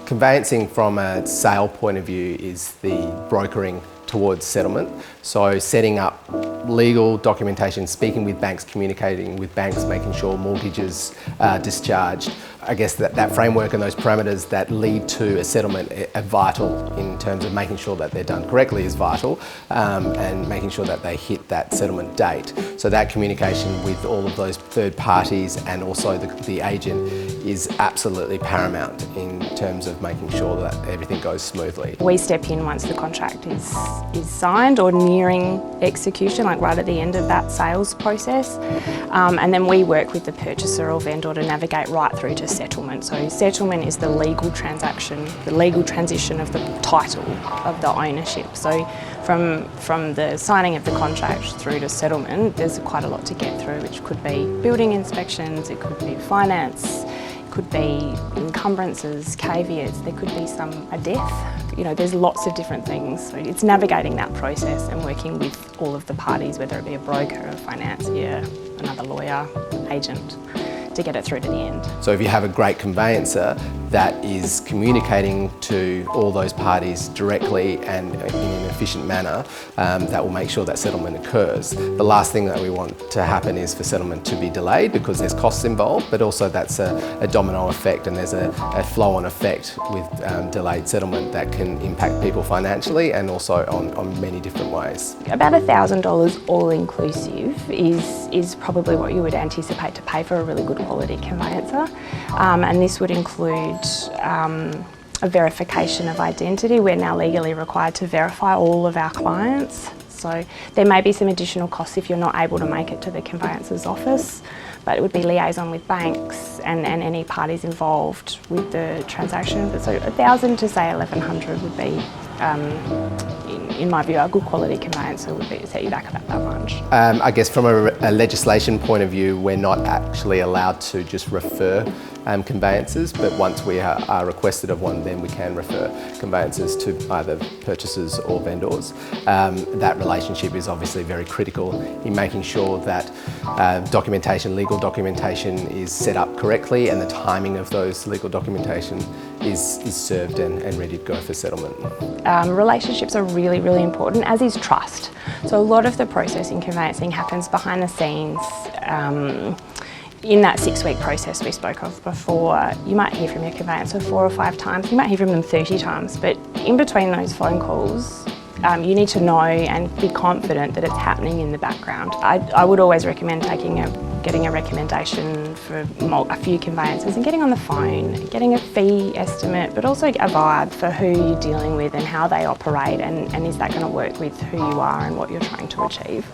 Conveyancing from a sale point of view is the brokering towards settlement. So setting up legal documentation, speaking with banks, communicating with banks, making sure mortgages are discharged. I guess that framework and those parameters that lead to a settlement are vital in terms of making sure that they're done correctly is vital, and making sure that they hit that settlement date. So that communication with all of those third parties and also the agent is absolutely paramount in terms of making sure that everything goes smoothly. We step in once the contract is signed or nearing execution, like right at the end of that sales process, and then we work with the purchaser or vendor to navigate right through to settlement. So settlement is the legal transaction, the legal transition of the title of the ownership. So from the signing of the contract through to settlement, there's quite a lot to get through, which could be building inspections, it could be finance, it could be encumbrances, caveats, there could be a death. You know, there's lots of different things. So it's navigating that process and working with all of the parties, whether it be a broker, a financier, another lawyer, agent, to get it through to the end. So if you have a great conveyancer that is communicating to all those parties directly and in an efficient manner, that will make sure that settlement occurs. The last thing that we want to happen is for settlement to be delayed because there's costs involved, but also that's a domino effect, and there's a flow-on effect with delayed settlement that can impact people financially and also on many different ways. About $1,000 all-inclusive is probably what you would anticipate to pay for a really good quality conveyancer, and this would include a verification of identity. We're now legally required to verify all of our clients, so there may be some additional costs if you're not able to make it to the conveyancer's office, but it would be liaison with banks and any parties involved with the transaction. But so $1,000 to say $1,100 would be, in my view, a good quality conveyancer would be set you back about that much. I guess from a legislation point of view, we're not actually allowed to just refer conveyancers, but once we are requested of one, then we can refer conveyancers to either purchasers or vendors. That relationship is obviously very critical in making sure that legal documentation is set up correctly and the timing of those legal documentation is served and ready to go for settlement. Relationships are really, really important, as is trust. So a lot of the process in conveyancing happens behind the scenes. In that 6-week process we spoke of before, you might hear from your conveyancer 4 or 5 times, you might hear from them 30 times, but in between those phone calls, you need to know and be confident that it's happening in the background. I would always recommend getting a recommendation for a few conveyancers and getting on the phone, getting a fee estimate, but also a vibe for who you're dealing with and how they operate, and is that going to work with who you are and what you're trying to achieve.